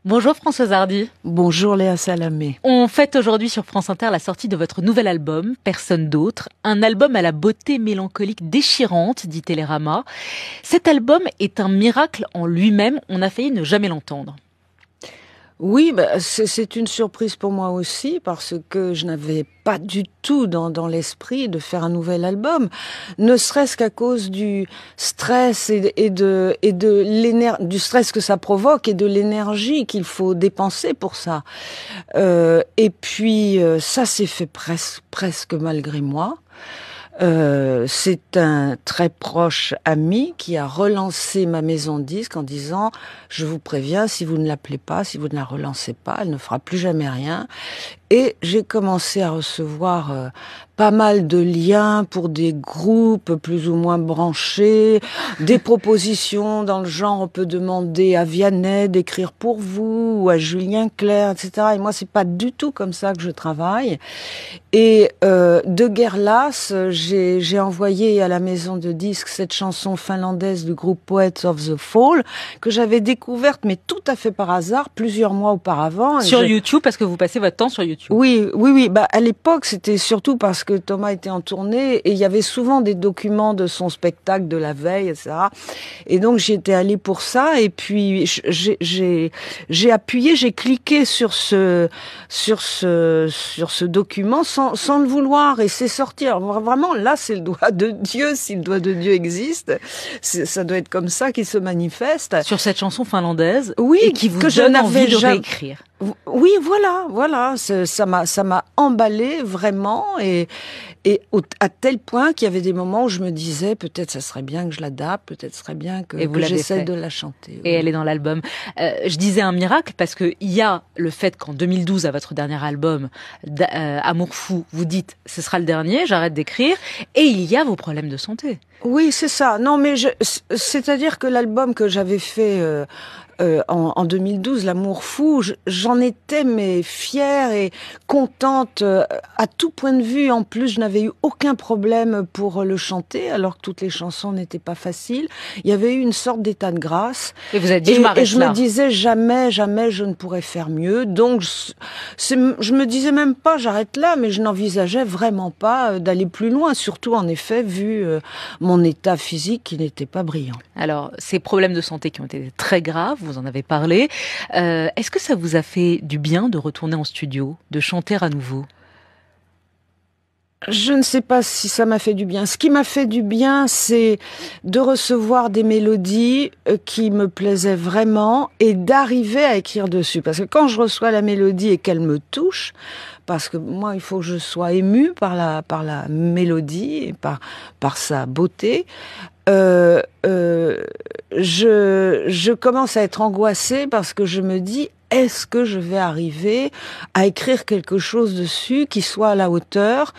Bonjour Françoise Hardy. Bonjour Léa Salamé. On fête aujourd'hui sur France Inter la sortie de votre nouvel album, Personne d'autre. Un album à la beauté mélancolique déchirante, dit Télérama. Cet album est un miracle en lui-même, on a failli ne jamais l'entendre. Oui, c'est une surprise pour moi aussi parce que je n'avais pas du tout dans l'esprit de faire un nouvel album, ne serait-ce qu'à cause du stress du stress que ça provoque et de l'énergie qu'il faut dépenser pour ça. Et puis ça s'est fait presque malgré moi. C'est un très proche ami qui a relancé ma maison de disques en disant « Je vous préviens, si vous ne l'appelez pas, si vous ne la relancez pas, elle ne fera plus jamais rien ». Et j'ai commencé à recevoir pas mal de liens pour des groupes plus ou moins branchés, des propositions dans le genre on peut demander à Vianney d'écrire pour vous ou à Julien Clerc, etc. Et moi c'est pas du tout comme ça que je travaille. Et de guerre lasse, j'ai envoyé à la maison de disques cette chanson finlandaise du groupe Poets of the Fall que j'avais découverte mais tout à fait par hasard plusieurs mois auparavant. Sur YouTube, parce que vous passez votre temps sur YouTube. Oui. À l'époque, c'était surtout parce que Thomas était en tournée et il y avait souvent des documents de son spectacle de la veille, etc. Et donc, j'y étais allée pour ça. Et puis, j'ai appuyé, j'ai cliqué sur ce document sans le vouloir et c'est sorti. Alors, vraiment, là, c'est le doigt de Dieu. Si le doigt de Dieu existe, ça doit être comme ça qu'il se manifeste. Sur cette chanson finlandaise. Oui, et qui vous donne envie de réécrire. Oui, voilà. Ça m'a emballé vraiment et à tel point qu'il y avait des moments où je me disais peut-être ça serait bien que je l'adapte, peut-être ça serait bien que j'essaie de la chanter. Oui. Et elle est dans l'album. Je disais un miracle parce que il y a le fait qu'en 2012 à votre dernier album Amour fou, vous dites ce sera le dernier, j'arrête d'écrire, et il y a vos problèmes de santé. Oui, c'est ça. Non, mais c'est-à-dire que l'album que j'avais fait en 2012, L'Amour fou, j'en étais fière et contente à tout point de vue. En plus, je n'avais eu aucun problème pour le chanter, alors que toutes les chansons n'étaient pas faciles. Il y avait eu une sorte d'état de grâce. Et vous avez dit, je m'arrête là. Et je me disais, jamais je ne pourrais faire mieux. Donc, je me disais même pas, j'arrête là, mais je n'envisageais vraiment pas d'aller plus loin. Surtout, en effet, vu mon état physique qui n'était pas brillant. Alors, ces problèmes de santé qui ont été très graves, vous en avez parlé. Est-ce que ça vous a fait du bien de retourner en studio, de chanter à nouveau ? Je ne sais pas si ça m'a fait du bien. Ce qui m'a fait du bien, c'est de recevoir des mélodies qui me plaisaient vraiment et d'arriver à écrire dessus. Parce que quand je reçois la mélodie et qu'elle me touche, parce que moi, il faut que je sois émue par la mélodie et par sa beauté, je commence à être angoissée parce que je me dis, est-ce que je vais arriver à écrire quelque chose dessus qui soit à la hauteur?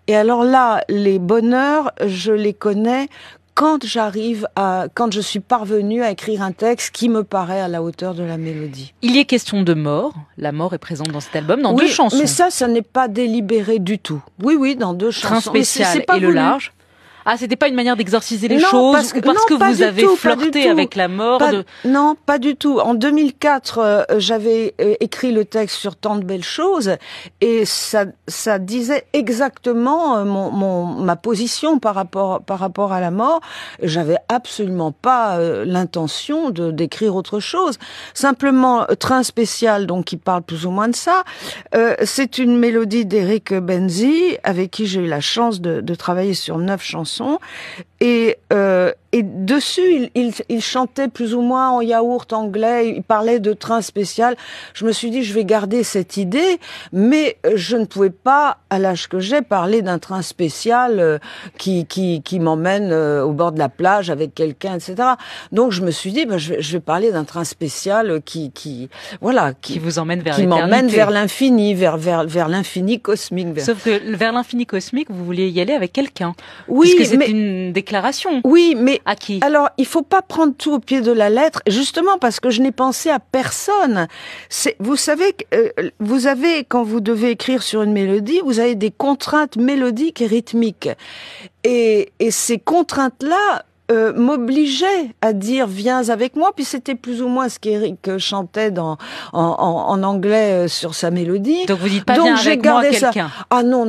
Et alors là, les bonheurs, je les connais quand je suis parvenue à écrire un texte qui me paraît à la hauteur de la mélodie. Il y est question de mort. La mort est présente dans cet album, dans deux chansons. Mais ça n'est pas délibéré du tout. Oui, dans deux chansons. Train spécial et le large. Ah, c'était pas une manière d'exorciser les choses ou parce que vous avez flirté avec la mort Non, pas du tout. En 2004, j'avais écrit le texte sur Tant de belles choses et ça disait exactement ma position par rapport à la mort. J'avais absolument pas l'intention d'écrire autre chose. Simplement, Train spécial, donc qui parle plus ou moins de ça. C'est une mélodie d'Eric Benzi avec qui j'ai eu la chance de travailler sur 9 chansons. Et dessus, il chantait plus ou moins en yaourt anglais, il parlait de train spécial. Je me suis dit, je vais garder cette idée, mais je ne pouvais pas, à l'âge que j'ai, parler d'un train spécial qui m'emmène au bord de la plage avec quelqu'un, etc. Donc je me suis dit, je vais parler d'un train spécial qui vous emmène vers l'éternité. Qui m'emmène vers l'infini, vers l'infini cosmique. Sauf que vers l'infini cosmique, vous vouliez y aller avec quelqu'un. Oui, puisque c'est une déclaration. Oui, mais à qui? Alors, il faut pas prendre tout au pied de la lettre, justement parce que je n'ai pensé à personne. Vous savez, vous avez, quand vous devez écrire sur une mélodie, vous avez des contraintes mélodiques et rythmiques. Et ces contraintes-là, m'obligeait à dire viens avec moi, puis c'était plus ou moins ce qu'Éric chantait en anglais sur sa mélodie. Donc vous dites pas viens avec moi quelqu'un. Ah non,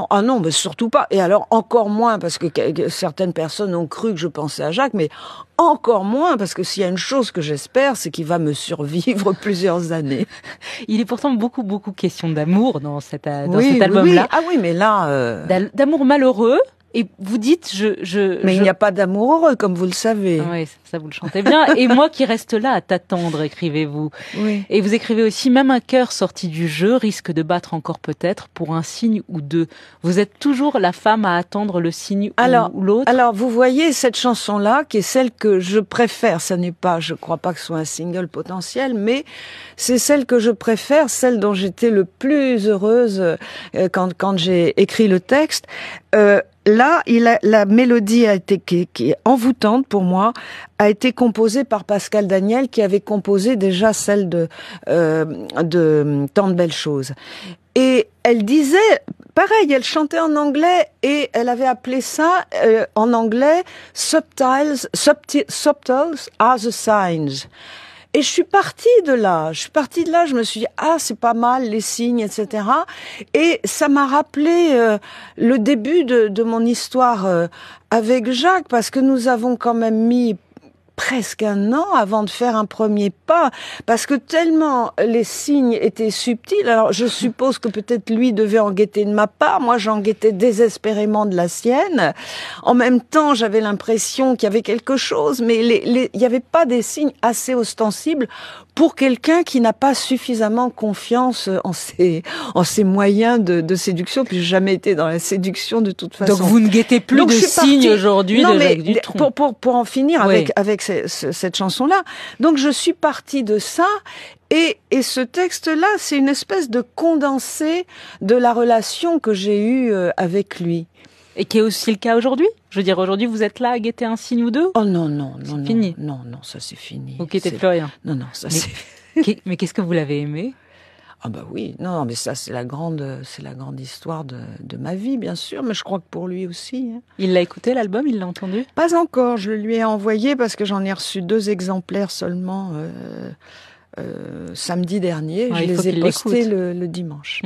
ah non, mais surtout pas. Et alors encore moins parce que certaines personnes ont cru que je pensais à Jacques, mais encore moins parce que s'il y a une chose que j'espère, c'est qu'il va me survivre plusieurs années. Il est pourtant beaucoup question d'amour dans cet album-là. Oui. Ah oui, mais là... D'amour malheureux. Et vous dites, Mais il n'y a pas d'amour heureux, comme vous le savez. Oui, ça vous le chantez bien. Et moi qui reste là à t'attendre, écrivez-vous. Oui. Et vous écrivez aussi, même un cœur sorti du jeu risque de battre encore peut-être pour un signe ou deux. Vous êtes toujours la femme à attendre le signe ou l'autre. Alors, vous voyez cette chanson-là, qui est celle que je préfère. Ça n'est pas, je crois pas que ce soit un single potentiel, mais c'est celle que je préfère, celle dont j'étais le plus heureuse quand j'ai écrit le texte. Là, la mélodie qui est envoûtante pour moi, a été composée par Pascal Daniel, qui avait composé déjà celle de Tant de belles choses. Et elle disait, pareil, elle chantait en anglais et elle avait appelé ça en anglais subtles are the signs. Et je suis partie de là, je me suis dit, ah, c'est pas mal, les signes, etc. Et ça m'a rappelé le début de mon histoire avec Jacques, parce que nous avons quand même mis presque un an avant de faire un premier pas, parce que tellement les signes étaient subtils. Alors je suppose que peut-être lui devait en guetter de ma part, moi j'en guettais désespérément de la sienne. En même temps, j'avais l'impression qu'il y avait quelque chose, mais il n'y avait pas des signes assez ostensibles pour quelqu'un qui n'a pas suffisamment confiance en ses moyens de séduction, puis j'ai jamais été dans la séduction de toute façon. Donc vous ne guettez plus de signes aujourd'hui de Jacques Dutronc. Pour en finir avec cette chanson-là. Donc je suis partie de ça, et ce texte-là, c'est une espèce de condensé de la relation que j'ai eue avec lui. Et qui est aussi le cas aujourd'hui? Je veux dire, aujourd'hui, vous êtes là à guetter un signe ou deux? Oh non, fini. Non, ça c'est fini. Vous guettez plus rien? Non, ça c'est... Mais qu'est-ce que vous l'avez aimé? Ah bah oui, non, mais ça c'est la grande histoire de ma vie, bien sûr, mais je crois que pour lui aussi. Hein. Il l'a écouté, l'album? Il l'a entendu? Pas encore, je le lui ai envoyé parce que j'en ai reçu 2 exemplaires seulement samedi dernier. Je les ai postés le dimanche.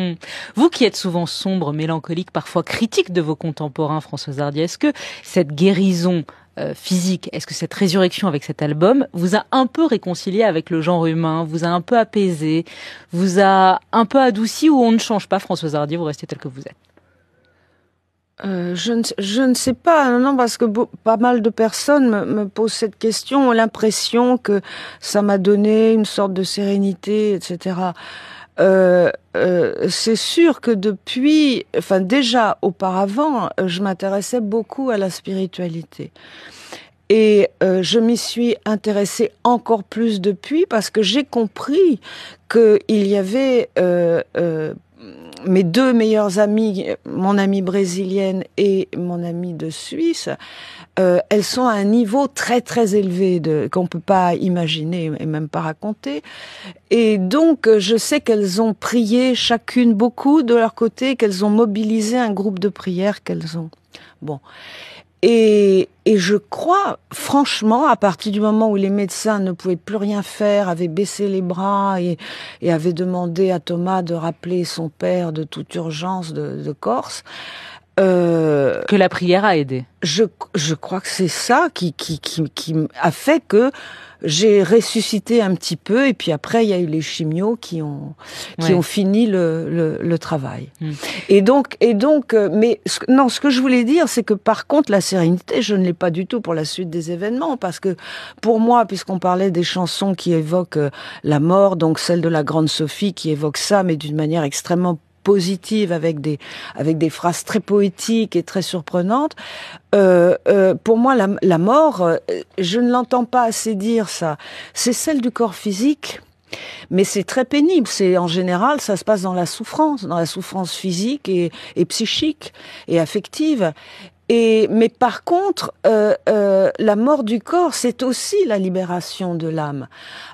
Vous qui êtes souvent sombre, mélancolique, parfois critique de vos contemporains, Françoise Hardy, est-ce que cette guérison physique, est-ce que cette résurrection avec cet album vous a un peu réconcilié avec le genre humain, vous a un peu apaisé, vous a un peu adouci, ou on ne change pas, Françoise Hardy, vous restez tel que vous êtes? Je ne sais pas, non, parce que pas mal de personnes me posent cette question, ont l'impression que ça m'a donné une sorte de sérénité, etc. C'est sûr que déjà auparavant, je m'intéressais beaucoup à la spiritualité. Et je m'y suis intéressée encore plus depuis, parce que j'ai compris qu'il y avait mes 2 meilleures amies, mon amie brésilienne et mon amie de Suisse, elles sont à un niveau très très élevé qu'on peut pas imaginer et même pas raconter. Et donc je sais qu'elles ont prié chacune beaucoup de leur côté, qu'elles ont mobilisé un groupe de prière qu'elles ont. Bon. Et je crois, franchement, à partir du moment où les médecins ne pouvaient plus rien faire, avaient baissé les bras et avaient demandé à Thomas de rappeler son père de toute urgence de Corse, que la prière a aidé. Je crois que c'est ça qui a fait que j'ai ressuscité un petit peu, et puis après il y a eu les chimios qui ont fini le travail. Et donc mais ce que je voulais dire, c'est que par contre la sérénité, je ne l'ai pas du tout pour la suite des événements, parce que pour moi, puisqu'on parlait des chansons qui évoquent la mort, donc celle de la grande Sophie qui évoque ça, mais d'une manière extrêmement positive, avec des phrases très poétiques et très surprenantes. Pour moi, la mort, je ne l'entends pas assez dire ça. C'est celle du corps physique, mais c'est très pénible. En général, ça se passe dans la souffrance physique et psychique et affective. Mais par contre, la mort du corps, c'est aussi la libération de l'âme.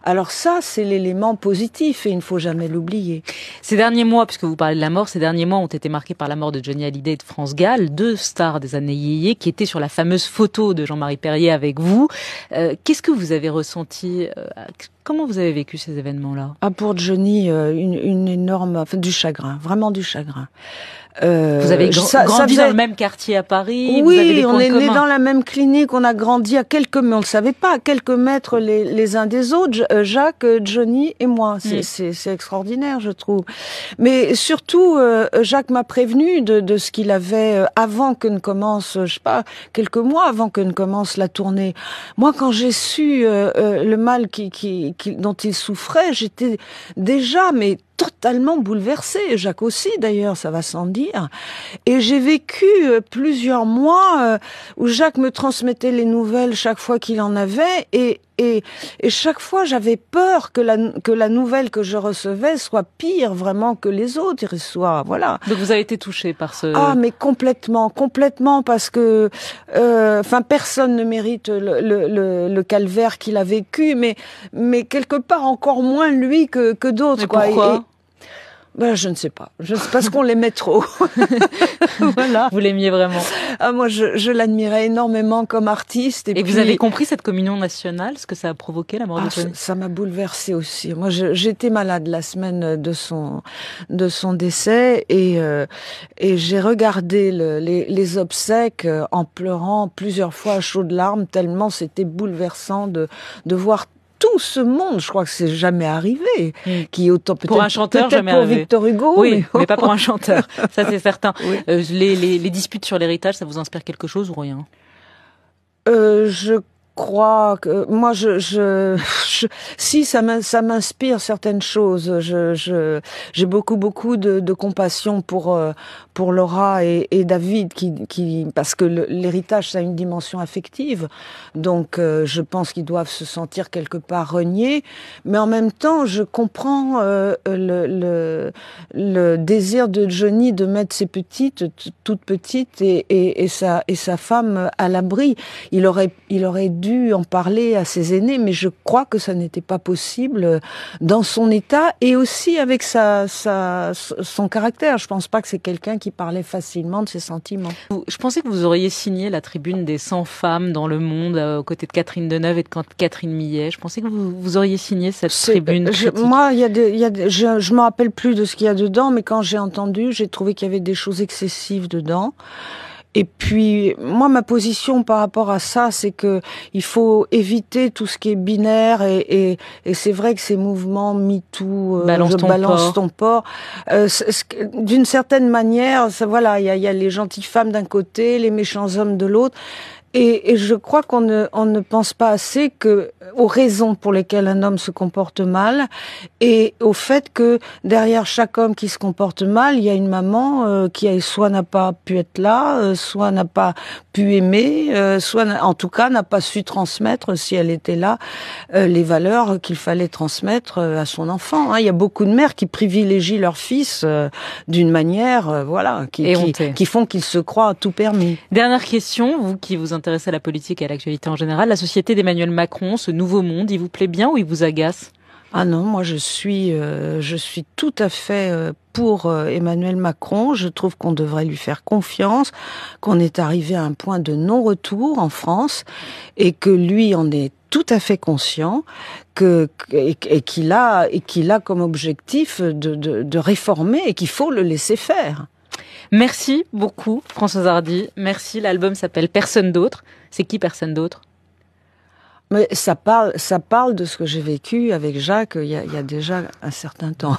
Alors ça, c'est l'élément positif et il ne faut jamais l'oublier. Ces derniers mois, puisque vous parlez de la mort, ces derniers mois ont été marqués par la mort de Johnny Hallyday et de France Gall, deux stars des années yéyé qui étaient sur la fameuse photo de Jean-Marie Perrier avec vous. Qu'est-ce que vous avez ressenti Comment vous avez vécu ces événements-là? Ah, pour Johnny, une énorme, enfin, du chagrin, vraiment du chagrin. Vous avez grandi dans le même quartier à Paris. Vous avez des points on est nés communs. dans la même clinique, on a grandi mais on le savait pas, à quelques mètres les uns des autres, Jacques, Johnny et moi. C'est extraordinaire, je trouve. Mais surtout, Jacques m'a prévenu de ce qu'il avait avant que ne commence, je sais pas, quelques mois avant que ne commence la tournée. Moi, quand j'ai su le mal dont il souffrait, j'étais déjà, mais totalement bouleversée. Jacques aussi, d'ailleurs, ça va sans dire. Et j'ai vécu plusieurs mois où Jacques me transmettait les nouvelles chaque fois qu'il en avait et chaque fois, j'avais peur que la nouvelle que je recevais soit pire vraiment que les autres, voilà. Donc vous avez été touchée par ce... Ah, mais complètement, parce que, personne ne mérite le calvaire qu'il a vécu, mais quelque part encore moins lui que d'autres, mais quoi. Pourquoi? Je ne sais pas. Parce qu'on l'aimait trop. Voilà. Vous l'aimiez vraiment? Ah, moi, je l'admirais énormément comme artiste. Et puis, vous avez compris cette communion nationale, ce que ça a provoqué, la mort de Johnny? Ça m'a bouleversée aussi. Moi, j'étais malade la semaine de son décès et j'ai regardé les obsèques en pleurant plusieurs fois à chaudes larmes, tellement c'était bouleversant de voir tout ce monde, je crois que c'est jamais arrivé, qui autant peut-être pour un chanteur, jamais pour arrivé. Victor Hugo, oui, mais pas pour un chanteur, ça c'est certain. Oui. Les disputes sur l'héritage, ça vous inspire quelque chose ou rien? Je crois que moi si ça m'inspire certaines choses. J'ai beaucoup de compassion pour Laura et David qui parce que l'héritage ça a une dimension affective. Donc je pense qu'ils doivent se sentir quelque part reniés, mais en même temps, je comprends le désir de Johnny de mettre ses toutes petites et sa femme à l'abri. Il aurait dû en parler à ses aînés, mais je crois que ça n'était pas possible dans son état et aussi avec son caractère. Je pense pas que c'est quelqu'un qui parlait facilement de ses sentiments. Je pensais que vous auriez signé la tribune des 100 femmes dans le monde aux côtés de Catherine Deneuve et de Catherine Millet. Je pensais que vous auriez signé cette tribune critique. Moi, je me rappelle plus de ce qu'il y a dedans, mais quand j'ai entendu, j'ai trouvé qu'il y avait des choses excessives dedans. Et puis, moi, ma position par rapport à ça, c'est que il faut éviter tout ce qui est binaire et c'est vrai que ces mouvements MeToo, balance ton porc, d'une certaine manière, voilà, il y a les gentilles femmes d'un côté, les méchants hommes de l'autre. Et je crois qu'on ne pense pas assez aux raisons pour lesquelles un homme se comporte mal et au fait que derrière chaque homme qui se comporte mal, il y a une maman qui soit n'a pas pu être là, soit n'a pas pu aimer, soit en tout cas n'a pas su transmettre, si elle était là, les valeurs qu'il fallait transmettre à son enfant. Il y a beaucoup de mères qui privilégient leur fils d'une manière, qui font qu'ils se croient à tout permis. Dernière question, vous qui vous intéressez à la politique et à l'actualité en général, la société d'Emmanuel Macron, ce nouveau monde, il vous plaît bien ou il vous agace? Ah non, moi je suis tout à fait pour Emmanuel Macron. Je trouve qu'on devrait lui faire confiance, qu'on est arrivé à un point de non-retour en France et que lui en est tout à fait conscient et qu'il a comme objectif de réformer et qu'il faut le laisser faire. Merci beaucoup, Françoise Hardy. Merci. L'album s'appelle Personne d'autre. C'est qui Personne d'autre? Mais ça parle de ce que j'ai vécu avec Jacques il y a déjà un certain temps.